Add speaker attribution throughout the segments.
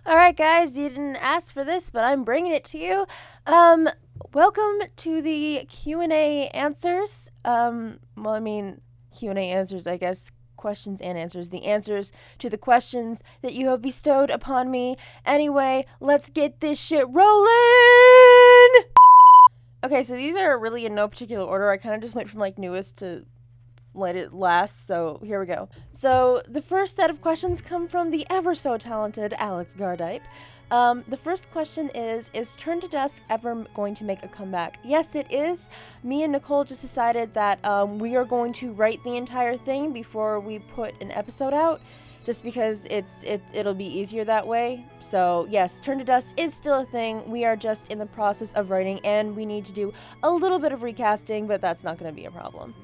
Speaker 1: Alright guys, you didn't ask for this, but I'm bringing it to you. Welcome to the Q&A answers. Q&A answers, I guess, questions and answers. The answers to the questions that you have bestowed upon me. Anyway, let's get this shit rolling! Okay, so these are really in no particular order. I kind of just went from, newest to let it last, so here we go. So the first set of questions come from the ever so talented Alex Gardype. The first question is Turn to Dusk ever going to make a comeback? Yes, it is. Me and Nicole just decided that we are going to write the entire thing before we put an episode out, just because it'll be easier that way. So yes, Turn to Dust is still a thing. We are just in the process of writing, and we need to do a little bit of recasting, but that's not going to be a problem.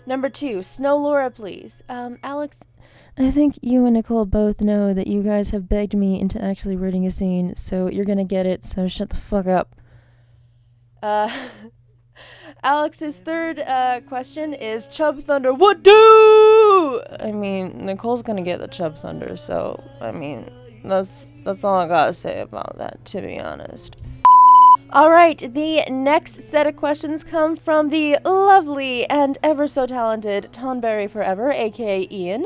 Speaker 1: Number 2, Snow Laura, please. Alex, I think you and Nicole both know that you guys have begged me into actually writing a scene, so you're gonna get it, so shut the fuck up. Alex's third question is Chub Thunder, what do? I mean, Nicole's gonna get the Chub Thunder, so, that's all I gotta say about that, to be honest. Alright, the next set of questions come from the lovely and ever so talented Tonberry Forever, aka Ian.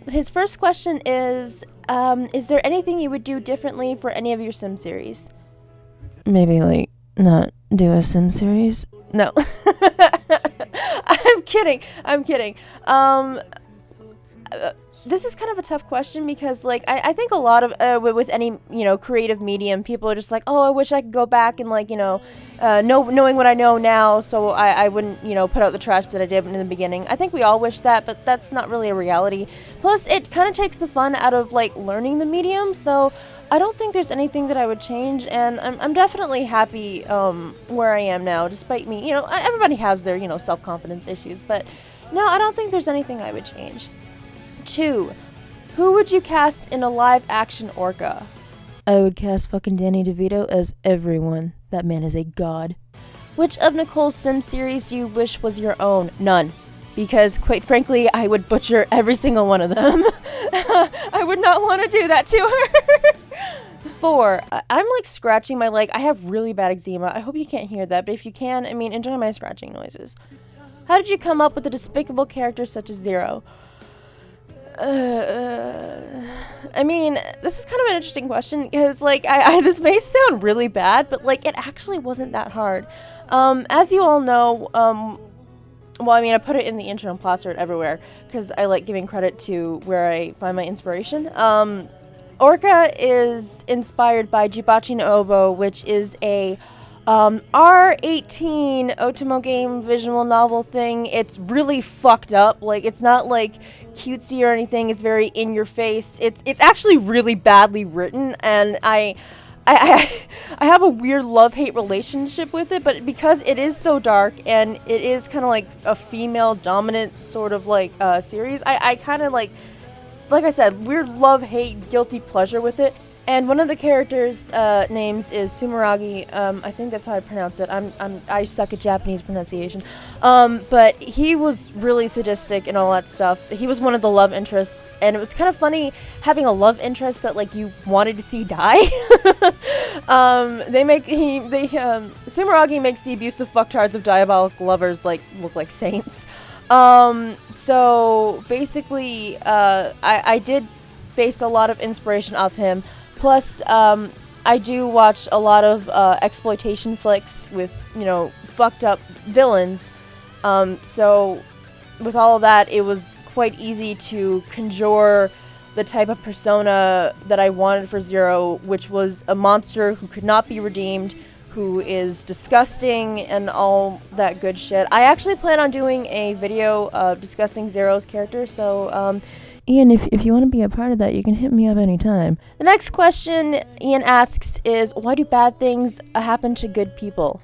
Speaker 1: His first question is there anything you would do differently for any of your Sim series? Maybe, not do a Sim series? No. I'm kidding. This is kind of a tough question because, I think a lot of, with any, creative medium, people are just like, oh, I wish I could go back and, knowing what I know now, so I wouldn't, put out the trash that I did in the beginning. I think we all wish that, but that's not really a reality. Plus, it kind of takes the fun out of, learning the medium, so I don't think there's anything that I would change, and I'm definitely happy, where I am now, despite me, everybody has their, self-confidence issues, but no, I don't think there's anything I would change. 2. Who would you cast in a live-action Orca? I would cast fucking Danny DeVito as everyone. That man is a god. Which of Nicole's Sim series do you wish was your own? None. Because, quite frankly, I would butcher every single one of them. I would not want to do that to her. 4. I'm, scratching my leg. I have really bad eczema. I hope you can't hear that, but if you can, enjoy my scratching noises. How did you come up with a despicable character such as Zero? This is kind of an interesting question because, this may sound really bad, but, it actually wasn't that hard. As you all know, I put it in the intro and plaster it everywhere because I like giving credit to where I find my inspiration. Orca is inspired by Jibachi no Obo, which is a R18 Otimo game visual novel thing. It's really fucked up. It's not cutesy or anything. It's very in your face. It's actually really badly written, and I have a weird love-hate relationship with it, but because it is so dark and it is kind of a female dominant sort of series, I kind of like I said, weird love-hate guilty pleasure with it. And one of the characters' names is Sumeragi. I think that's how I pronounce it. I suck at Japanese pronunciation. But he was really sadistic and all that stuff. He was one of the love interests, and it was kind of funny having a love interest that you wanted to see die. Sumeragi makes the abusive fucktards of diabolic lovers look like saints. So basically, I did base a lot of inspiration off him. Plus, I do watch a lot of exploitation flicks with, fucked up villains. So with all of that, it was quite easy to conjure the type of persona that I wanted for Zero, which was a monster who could not be redeemed, who is disgusting and all that good shit. I actually plan on doing a video discussing Zero's character, so Ian, if you want to be a part of that, you can hit me up anytime. The next question Ian asks is, why do bad things happen to good people?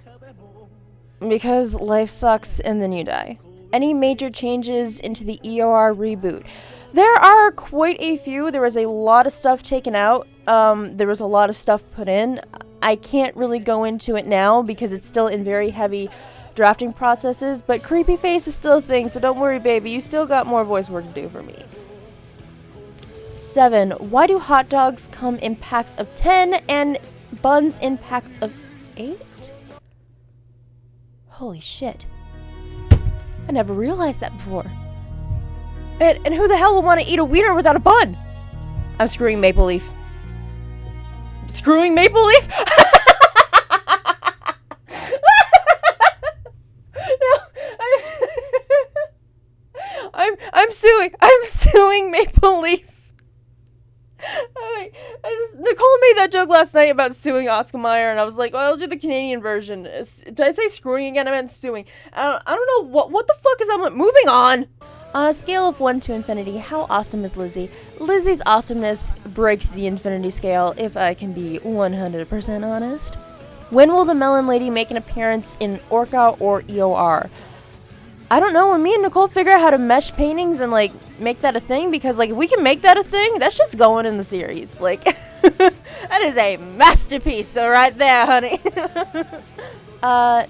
Speaker 1: Because life sucks and then you die. Any major changes into the EOR reboot? There are quite a few. There was a lot of stuff taken out. There was a lot of stuff put in. I can't really go into it now because it's still in very heavy drafting processes, but creepy face is still a thing, so don't worry, baby. You still got more voice work to do for me. 7. Why do hot dogs come in packs of 10 and buns in packs of 8? Holy shit. I never realized that before. And who the hell would want to eat a wiener without a bun? I'm screwing Maple Leaf. Screwing Maple Leaf? No, I'm suing Maple Leaf. Nicole made that joke last night about suing Oscar Mayer, and I was like, well, I'll do the Canadian version. Did I say screwing again? I meant suing. I don't know, what the fuck is that? Moving on! On a scale of 1 to infinity, how awesome is Lizzie? Lizzie's awesomeness breaks the infinity scale, if I can be 100% honest. When will the Melon Lady make an appearance in Orca or EOR? I don't know, when me and Nicole figure out how to mesh paintings and, like, make that a thing, because, like, if we can make that a thing, that's just going in the series. Like, that is a masterpiece, so right there, honey.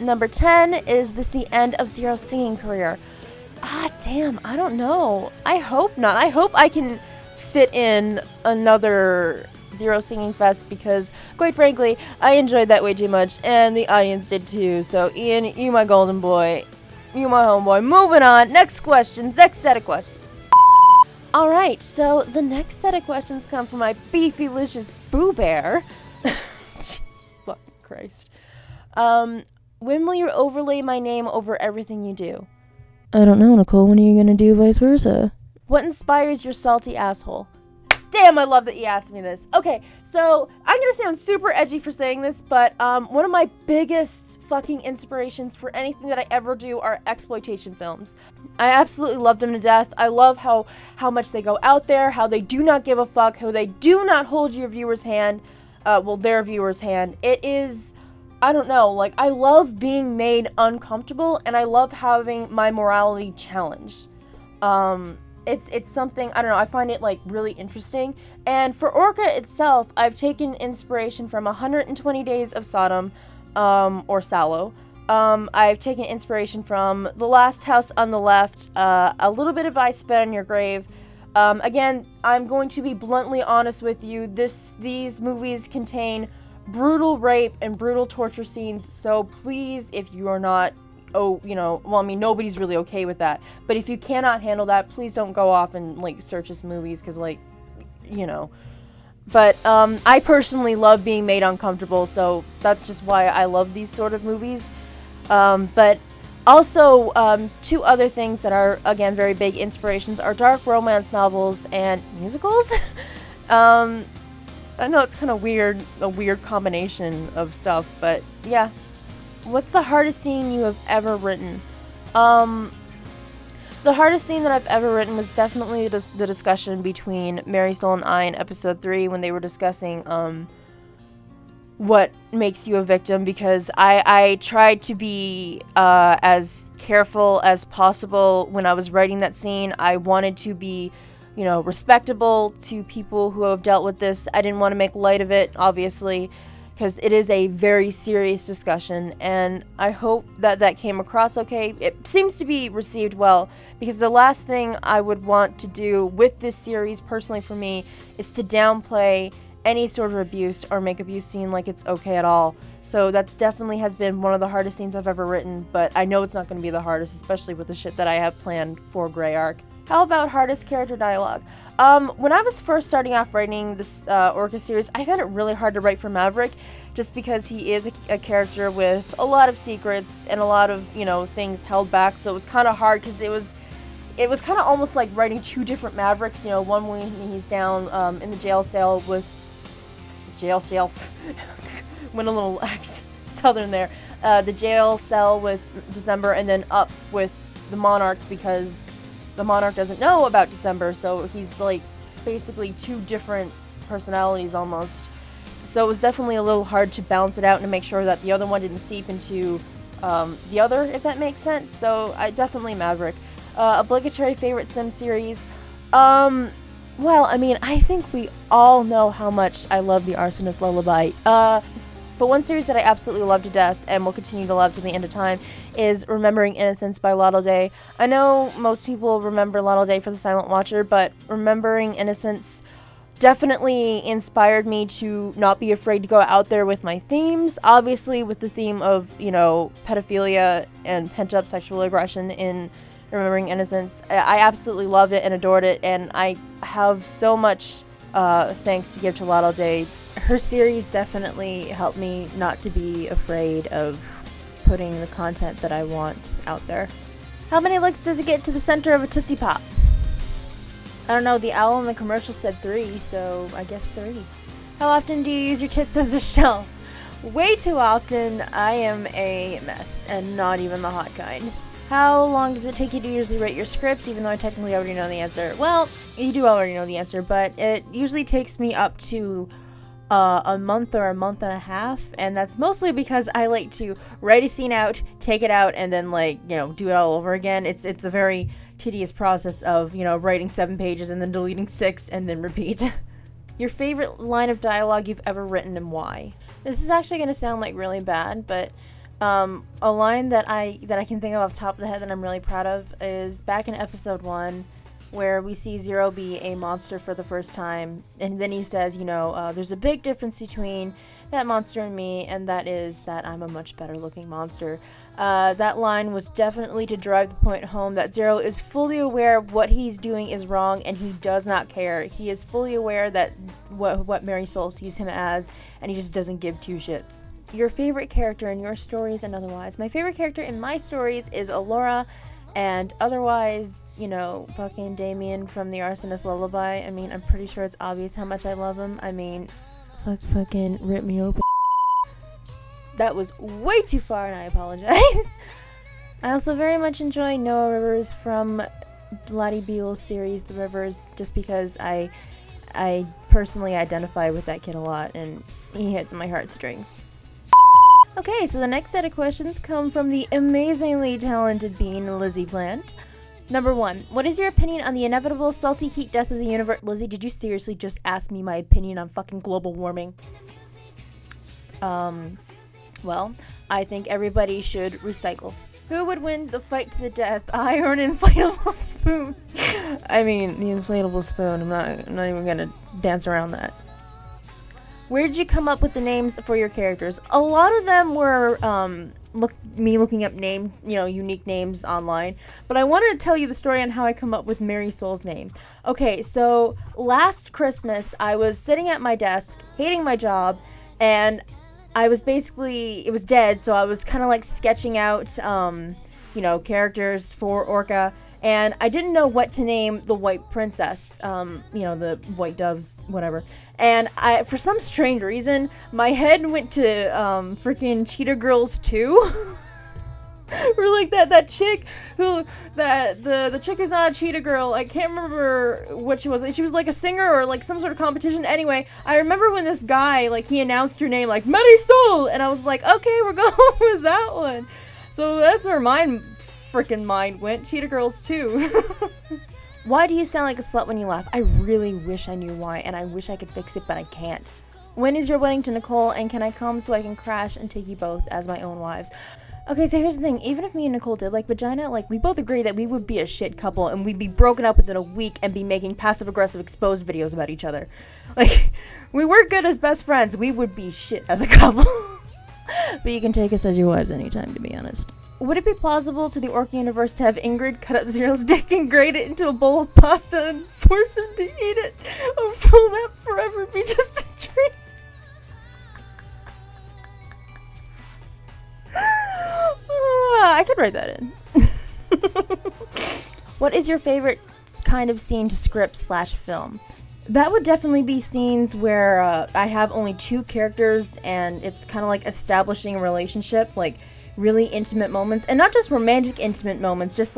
Speaker 1: Number 10, is this the end of Zero's singing career? Damn, I don't know. I hope not. I hope I can fit in another Zero Singing Fest, because, quite frankly, I enjoyed that way too much, and the audience did too. So, Ian, you my golden boy. You my homeboy. Moving on. Next set of questions. Alright, so the next set of questions come from my beefy-licious Boo Bear. Jesus fucking Christ. When will you overlay my name over everything you do? I don't know, Nicole. When are you gonna do vice versa? What inspires your salty asshole? Damn, I love that you asked me this. Okay, so I'm gonna sound super edgy for saying this, but one of my biggest fucking inspirations for anything that I ever do are exploitation films. I absolutely love them to death. I love how much they go out there, how they do not give a fuck, how they do not hold your viewer's hand, their viewer's hand. It is, I don't know, like, I love being made uncomfortable, and I love having my morality challenged. It's something, I don't know, I find it, like, really interesting. And for Orca itself, I've taken inspiration from 120 Days of Sodom, or Sallow. I've taken inspiration from The Last House on the Left, a little bit of I Spit on Your Grave. Again, I'm going to be bluntly honest with you, these movies contain brutal rape and brutal torture scenes, so please, if you are not, nobody's really okay with that, but if you cannot handle that, please don't go off and, like, search this movies, because, like, but, I personally love being made uncomfortable, so that's just why I love these sort of movies. But also, two other things that are, again, very big inspirations are dark romance novels and musicals. I know it's kind of weird, a weird combination of stuff, but yeah. What's the hardest scene you have ever written? The hardest scene that I've ever written was definitely the discussion between Mary Soul and I in episode 3 when they were discussing what makes you a victim, because I tried to be as careful as possible when I was writing that scene. I wanted to be, respectable to people who have dealt with this. I didn't want to make light of it, obviously, because it is a very serious discussion, and I hope that came across okay. It seems to be received well, because the last thing I would want to do with this series, personally for me, is to downplay any sort of abuse or make abuse seem like it's okay at all. So that's definitely has been one of the hardest scenes I've ever written, but I know it's not going to be the hardest, especially with the shit that I have planned for Grey Arc. How about hardest character dialogue? When I was first starting off writing this Orca series, I found it really hard to write for Maverick, just because he is a character with a lot of secrets and a lot of, things held back, so it was kind of hard, because it was kind of almost like writing two different Mavericks, one when he's down in the jail cell with... went a little southern there. The jail cell with December, and then up with the Monarch, because the Monarch doesn't know about December, so he's, like, basically two different personalities almost. So it was definitely a little hard to balance it out and to make sure that the other one didn't seep into the other, if that makes sense. So I definitely Maverick. Obligatory favorite Sim series. Well, I mean, I think we all know how much I love The Arsonist Lullaby. But one series that I absolutely love to death and will continue to love to the end of time is Remembering Innocence by Lotto Day. I know most people remember Lotto Day for The Silent Watcher, but Remembering Innocence definitely inspired me to not be afraid to go out there with my themes. Obviously, with the theme of, pedophilia and pent-up sexual aggression in Remembering Innocence, I absolutely loved it and adored it, and I have so much thanks to give to Lotto Day. Her series definitely helped me not to be afraid of putting the content that I want out there. How many licks does it get to the center of a Tootsie Pop? I don't know, the owl in the commercial said 3, so I guess 3. How often do you use your tits as a shelf? Way too often. I am a mess, and not even the hot kind. How long does it take you to usually write your scripts, even though I technically already know the answer? Well, you do already know the answer, but it usually takes me up to a month or a month and a half, and that's mostly because I like to write a scene out, take it out, and then do it all over again. It's a very tedious process of writing 7 pages and then deleting 6 and then repeat. Your favorite line of dialogue you've ever written and why? This is actually going to sound like really bad, but a line that I can think of off the top of the head that I'm really proud of is back in episode 1, where we see Zero be a monster for the first time, and then he says, there's a big difference between that monster and me, and that is that I'm a much better looking monster. That line was definitely to drive the point home that Zero is fully aware what he's doing is wrong, and he does not care. He is fully aware that what Mary Soul sees him as, and he just doesn't give 2 shits. Your favorite character in your stories and otherwise? My favorite character in my stories is Allura, and otherwise, fucking Damien from The Arsonist Lullaby. I mean, I'm pretty sure it's obvious how much I love him. I mean, fucking rip me open. That was way too far, and I apologize. I also very much enjoy Noah Rivers from Lottie Beale's series, The Rivers, just because I personally identify with that kid a lot, and he hits my heartstrings. Okay, so the next set of questions come from the amazingly talented being Lizzie Plant. Number 1, what is your opinion on the inevitable salty heat death of the universe? Lizzie, did you seriously just ask me my opinion on fucking global warming? Well, I think everybody should recycle. Who would win the fight to the death, I or an inflatable spoon? I mean, the inflatable spoon, I'm not even gonna dance around that. Where did you come up with the names for your characters? A lot of them were me looking up unique names online, but I wanted to tell you the story on how I come up with Mary Soul's name. Okay, so last Christmas I was sitting at my desk, hating my job, and I was it was dead, so I was kind of sketching out characters for Orca, and I didn't know what to name the white princess, the white doves, whatever. And for some strange reason, my head went to freaking Cheetah Girls 2. Or that chick who the chick who's not a cheetah girl. I can't remember what she was. She was a singer or some sort of competition. Anyway, I remember when this guy he announced her name Mary Soul, and I was like, okay, we're going with that one. So that's where my freaking mind went. Cheetah Girls 2. Why do you sound like a slut when you laugh? I really wish I knew why, and I wish I could fix it, but I can't. When is your wedding to Nicole, and can I come so I can crash and take you both as my own wives? Okay, so here's the thing. Even if me and Nicole did vagina, we both agree that we would be a shit couple, and we'd be broken up within a week and be making passive-aggressive exposed videos about each other. We were good as best friends. We would be shit as a couple. But you can take us as your wives anytime, to be honest. Would it be plausible to the Orca universe to have Ingrid cut up Zero's dick and grate it into a bowl of pasta and force him to eat it? Or will that forever be just a dream? I could write that in. What is your favorite kind of scene to script/film? That would definitely be scenes where I have only 2 characters and it's kind of establishing a relationship, really intimate moments, and not just romantic intimate moments, just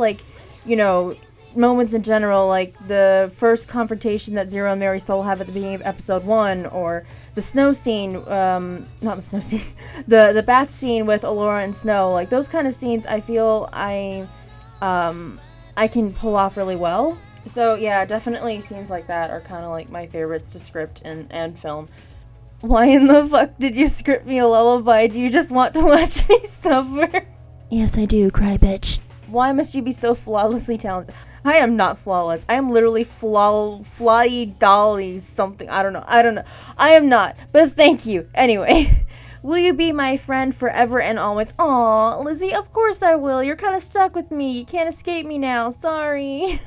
Speaker 1: moments in general, the first confrontation that Zero and Mary Soul have at the beginning of episode 1, or the snow scene, not the snow scene, the bath scene with Allura and Snow, those kind of scenes I feel I can pull off really well. So yeah, definitely scenes like that are kind of my favorites to script and film. Why in the fuck did you script me a lullaby? Do you just want to watch me suffer? Yes, I do, cry bitch. Why must you be so flawlessly talented? I am not flawless. I am literally fly dolly something. I don't know. I am not. But thank you. Anyway. Will you be my friend forever and always? Aw, Lizzie, of course I will. You're kind of stuck with me. You can't escape me now. Sorry.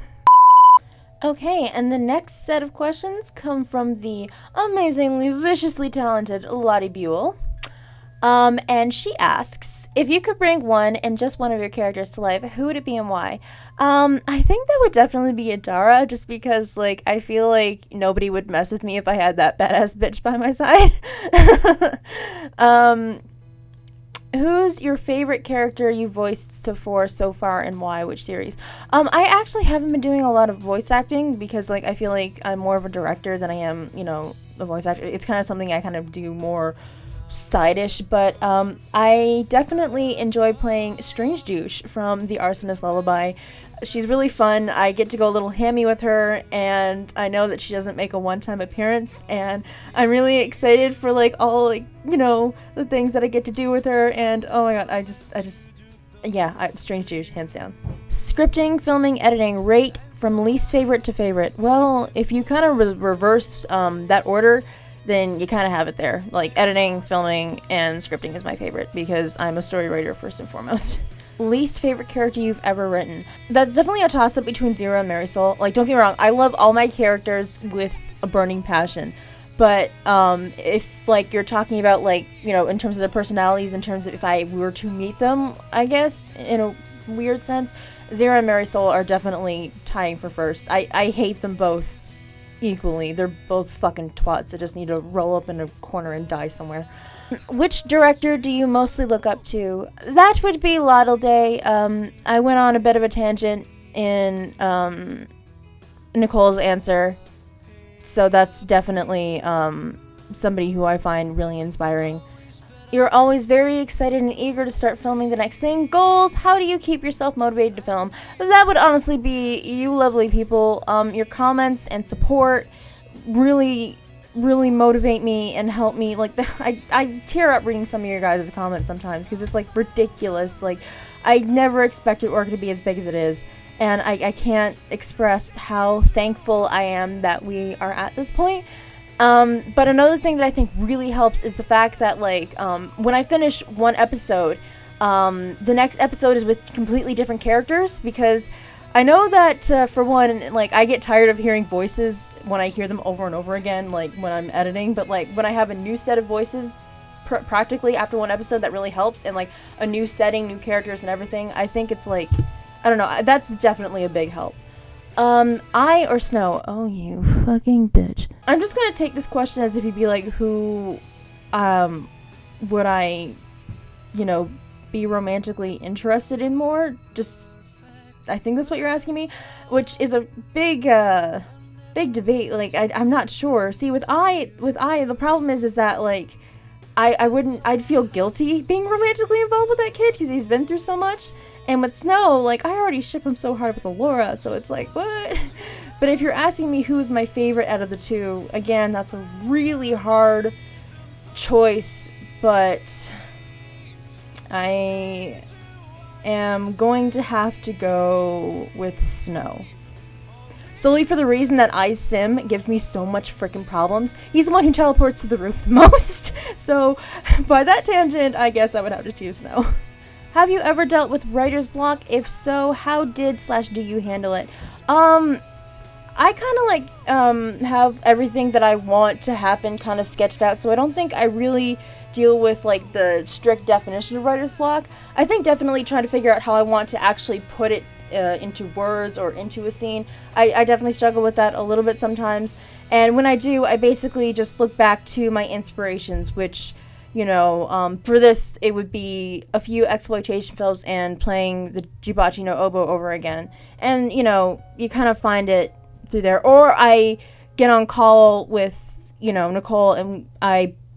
Speaker 1: Okay, and the next set of questions come from the amazingly, viciously talented Lottie Buell. And she asks, if you could bring one and just one of your characters to life, who would it be and why? I think that would definitely be Adara, just because, like, I feel like nobody would mess with me if I had that badass bitch by my side. Who's your favorite character you voiced for so far and why? Which series? I actually haven't been doing a lot of voice acting because, like, I feel like I'm more of a director than I am, you know, a voice actor. It's kind of something I kind of do more side-ish, but I definitely enjoy playing Strange Douche from The Arsonist Lullaby. She's really fun. I get to go a little hammy with her, and I know that she doesn't make a one-time appearance, and I'm really excited for, like, all, like, you know, the things that I get to do with her, and oh my god, Strange Douche, hands down. Scripting, filming, editing, rate from least favorite to favorite. Well, if you kind of reverse that order, then you kind of have it there. Like, editing, filming, and scripting is my favorite because I'm a story writer first and foremost. Least favorite character you've ever written. That's definitely a toss-up between Zero and Marisol. Like, don't get me wrong, I love all my characters with a burning passion. But if, like, you're talking about, like, you know, in terms of their personalities, in terms of if I were to meet them, I guess, in a weird sense, Zero and Marisol are definitely tying for first. I hate them both equally. They're both fucking twats that just need to roll up in a corner and die somewhere. Which director do you mostly look up to? That would be Laudel Day. I went on a bit of a tangent in Nicole's answer, so that's definitely somebody who I find really inspiring. You're always very excited and eager to start filming the next thing. Goals, how do you keep yourself motivated to film? That would honestly be you lovely people. Your comments and support really motivate me and help me. Like, I tear up reading some of your guys' comments sometimes because it's, like, ridiculous. Like, I never expected Orca to be as big as it is. And I can't express how thankful I am that we are at this point. But another thing that I think really helps is the fact that, like, when I finish one episode, the next episode is with completely different characters, because I know that, for one, like, I get tired of hearing voices when I hear them over and over again, like, when I'm editing, but, like, when I have a new set of voices practically after one episode, that really helps, and, like, a new setting, new characters and everything, I think it's, like, I don't know, that's definitely a big help. I or Snow? Oh, you fucking bitch. I'm just gonna take this question as if you'd be like, who, would I, you know, be romantically interested in more? Just, I think that's what you're asking me, which is a big debate. Like, I'm not sure. See, with I, the problem is that, like, I'd feel guilty being romantically involved with that kid because he's been through so much. And with Snow, like, I already ship him so hard with Allura, so it's like, what? But if you're asking me who's my favorite out of the two, again, that's a really hard choice, but I am going to have to go with Snow. Solely for the reason that Sim gives me so much freaking problems. He's the one who teleports to the roof the most. So, by that tangent, I guess I would have to choose Snow. Have you ever dealt with writer's block? If so, how did/do you handle it? I kind of like have everything that I want to happen kind of sketched out, so I don't think I really deal with like the strict definition of writer's block. I think definitely trying to figure out how I want to actually put it into words or into a scene. I definitely struggle with that a little bit sometimes, and when I do, I basically just look back to my inspirations, which, you know, for this, it would be a few exploitation films and playing the Jubachi no Obo over again. And, you know, you kind of find it through there. Or I get on call with, you know, Nicole, and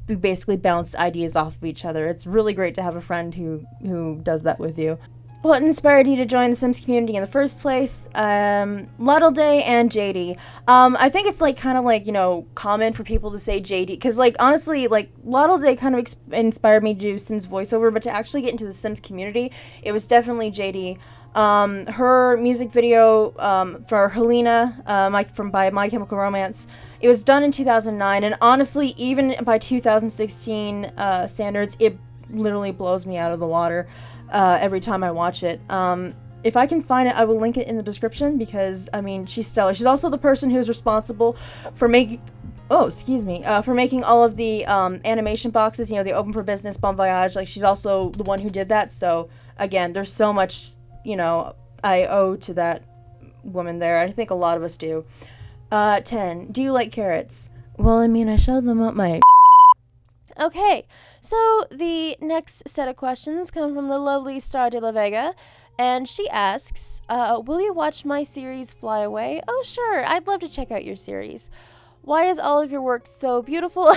Speaker 1: we basically bounce ideas off of each other. It's really great to have a friend who does that with you. What inspired you to join the Sims community in the first place? Luddle Day and JD. I think it's like kind of like, you know, common for people to say JD, because like honestly, like Luddle Day kind of inspired me to do Sims voiceover, but to actually get into the Sims community, it was definitely JD. Her music video for Helena by My Chemical Romance, it was done in 2009, and honestly, even by 2016 standards, it literally blows me out of the water every time I watch it. If I can find it, I will link it in the description, because, I mean, she's stellar. She's also the person who's responsible for making... for making all of the animation boxes, the Open for Business, Bon Voyage. Like, she's also the one who did that, so, again, there's so much, I owe to that woman there. I think a lot of us do. 10. Do you like carrots? Well, I mean, I shoved them up my... Okay, so the next set of questions come from the lovely Star de la Vega, and she asks, will you watch my series Fly Away? Oh, sure, I'd love to check out your series. Why is all of your work so beautiful?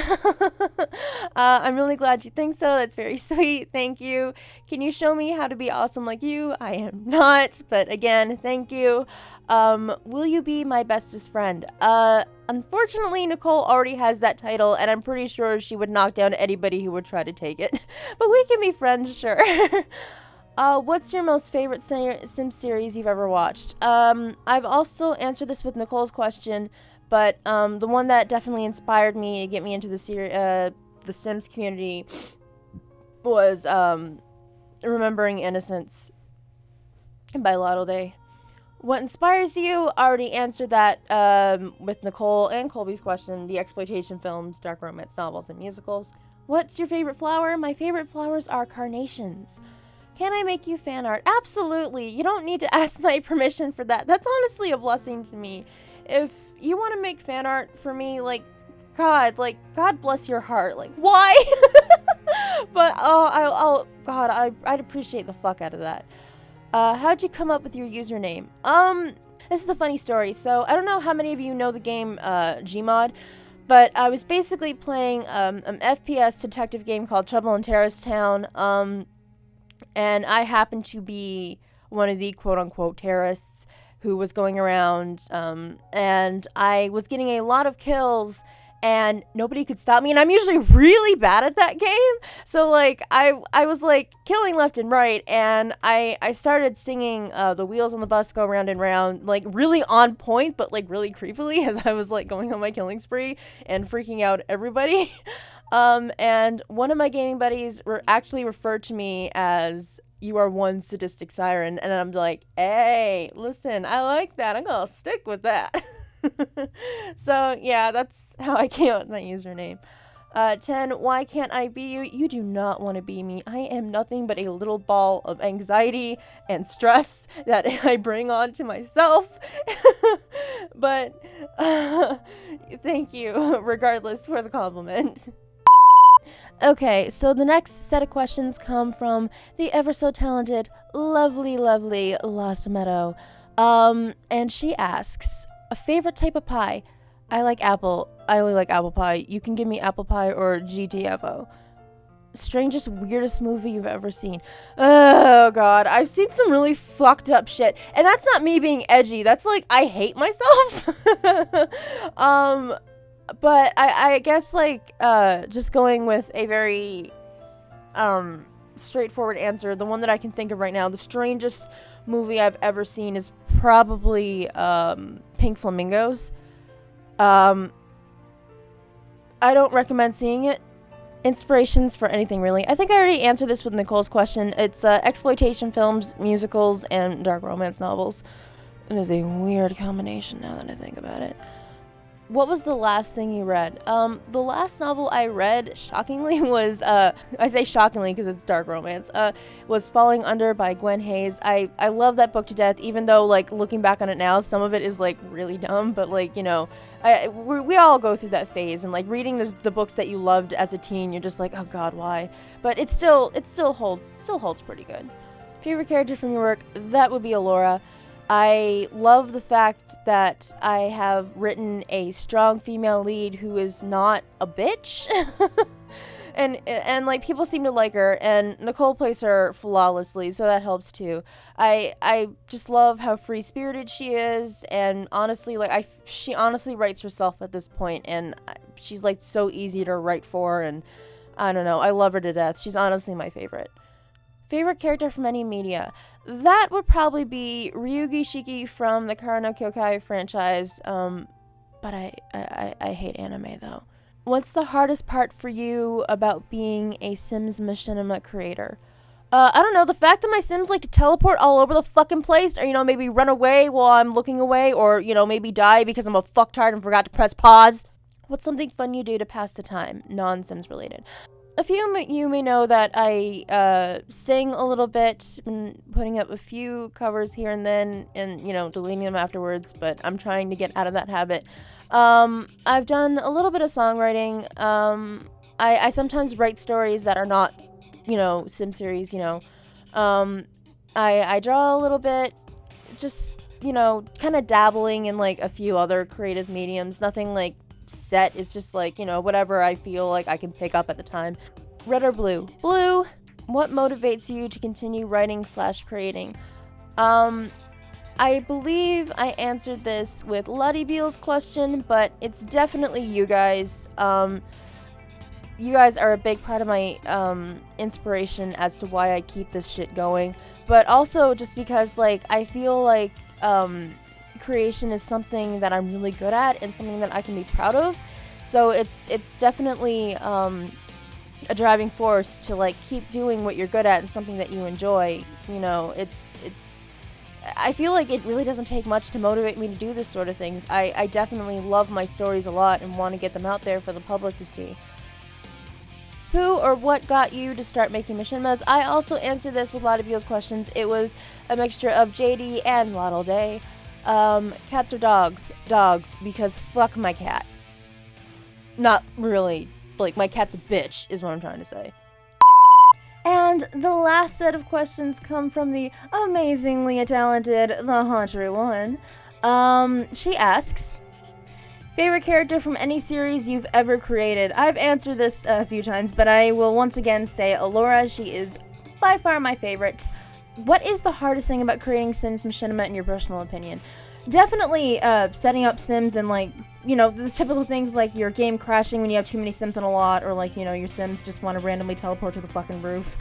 Speaker 1: I'm really glad you think so. That's very sweet. Thank you. Can you show me how to be awesome like you? I am not, but again, thank you. Will you be my bestest friend? Unfortunately, Nicole already has that title, and I'm pretty sure she would knock down anybody who would try to take it. But we can be friends, sure. What's your most favorite Sim series you've ever watched? I've also answered this with Nicole's question, but the one that definitely inspired me to get me into the Sims community was Remembering Innocence by Lotto Day. What inspires you? I already answered that with Nicole and Colby's question. The exploitation films, dark romance novels, and musicals. What's your favorite flower? My favorite flowers are carnations. Can I make you fan art? Absolutely. You don't need to ask my permission for that. That's honestly a blessing to me. If you want to make fan art for me, God bless your heart. Why? But, I'd appreciate the fuck out of that. How'd you come up with your username? This is a funny story. So, I don't know how many of you know the game, Gmod, but I was basically playing, an FPS detective game called Trouble in Terrorist Town, and I happened to be one of the quote-unquote terrorists who was going around, and I was getting a lot of kills, and nobody could stop me, and I'm usually really bad at that game, so, I was, killing left and right, and I started singing, The Wheels on the Bus Go Round and Round, really on point, but, really creepily, as I was, going on my killing spree, and freaking out everybody. And one of my gaming buddies actually referred to me as, "You are one sadistic siren," and I'm like, hey, listen, I like that, I'm gonna stick with that. So, yeah, that's how I came up with my username. 10, why can't I be you? You do not want to be me. I am nothing but a little ball of anxiety and stress that I bring on to myself. But, thank you, regardless, for the compliment. Okay, so the next set of questions come from the ever so talented, lovely Lost Meadow. And she asks, a favorite type of pie? I like apple. I only like apple pie. You can give me apple pie or GTFO. Strangest, weirdest movie you've ever seen? Oh god, I've seen some really fucked up shit, and that's not me being edgy. That's I hate myself. But I guess just going with a very straightforward answer, the one that I can think of right now, the strangest movie I've ever seen is probably Pink Flamingos. I don't recommend seeing it. Inspirations for anything, really. I think I already answered this with Nicole's question. It's exploitation films, musicals, and dark romance novels. It is a weird combination now that I think about it. What was the last thing you read? The last novel I read, shockingly, was, I say shockingly because it's dark romance, was Falling Under by Gwen Hayes. I love that book to death, even though, looking back on it now, some of it is, really dumb, but, we all go through that phase, and, reading the books that you loved as a teen, you're just oh god, why? But it still holds pretty good. Favorite character from your work? That would be Alora. I love the fact that I have written a strong female lead who is not a bitch. and people seem to like her, and Nicole plays her flawlessly, so that helps too. I just love how free-spirited she is, and honestly, she honestly writes herself at this point, and she's so easy to write for, and I don't know, I love her to death. She's honestly my favorite. Favorite character from any media? That would probably be Ryugi Shiki from the Kara no Kyokai franchise, but I hate anime though. What's the hardest part for you about being a Sims machinima creator? I don't know, the fact that my Sims like to teleport all over the fucking place, or, you know, maybe run away while I'm looking away, or, you know, maybe die because I'm a fucktard and forgot to press pause. What's something fun you do to pass the time, non-Sims related? A few you may know that I sing a little bit, been putting up a few covers here and then, and, you know, deleting them afterwards, but I'm trying to get out of that habit. I've done a little bit of songwriting. I sometimes write stories that are not, you know, Sim series, you know. I draw a little bit, just, you know, kind of dabbling in, like, a few other creative mediums. Nothing, like, set. It's just, like, you know, whatever I feel like I can pick up at the time. Red or blue? Blue. What motivates you to continue writing/creating? I believe I answered this with Luddy Beal's question, but it's definitely you guys. You guys are a big part of my inspiration as to why I keep this shit going. But also just because, like, I feel like creation is something that I'm really good at and something that I can be proud of. So it's definitely a driving force to, like, keep doing what you're good at and something that you enjoy. You know, it's I feel like it really doesn't take much to motivate me to do this sort of things. I definitely love my stories a lot and want to get them out there for the public to see. Who or what got you to start making machinimas? I also answered this with a lot of y'all's questions. It was a mixture of JD and Lotto Day. Cats or dogs? Dogs, because fuck my cat. Not really. Like, my cat's a bitch, is what I'm trying to say. And the last set of questions come from the amazingly talented The Haunter One. She asks, favorite character from any series you've ever created? I've answered this a few times, but I will once again say Allura. She is by far my favorite. What is the hardest thing about creating Sims Machinima in your personal opinion? Definitely setting up Sims and, like, you know, the typical things like your game crashing when you have too many Sims on a lot, or, like, you know, your Sims just want to randomly teleport to the fucking roof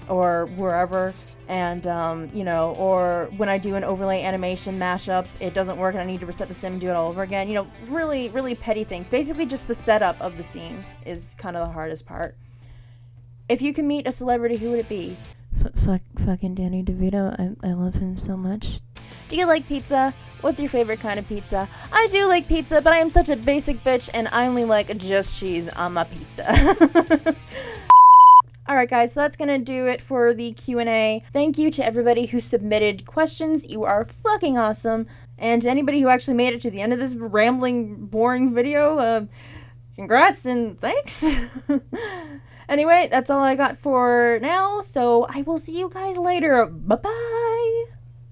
Speaker 1: or wherever, and, you know, or when I do an overlay animation mashup, it doesn't work and I need to reset the Sim and do it all over again. You know, really, really petty things. Basically just the setup of the scene is kind of the hardest part. If you could meet a celebrity, who would it be? Fucking Danny DeVito. I love him so much. Do you like pizza? What's your favorite kind of pizza? I do like pizza, but I am such a basic bitch and I only like just cheese on my pizza. Alright guys, so that's gonna do it for the Q&A. Thank you to everybody who submitted questions. You are fucking awesome. And to anybody who actually made it to the end of this rambling, boring video, congrats and thanks. Anyway, that's all I got for now, so I will see you guys later. Bye-bye!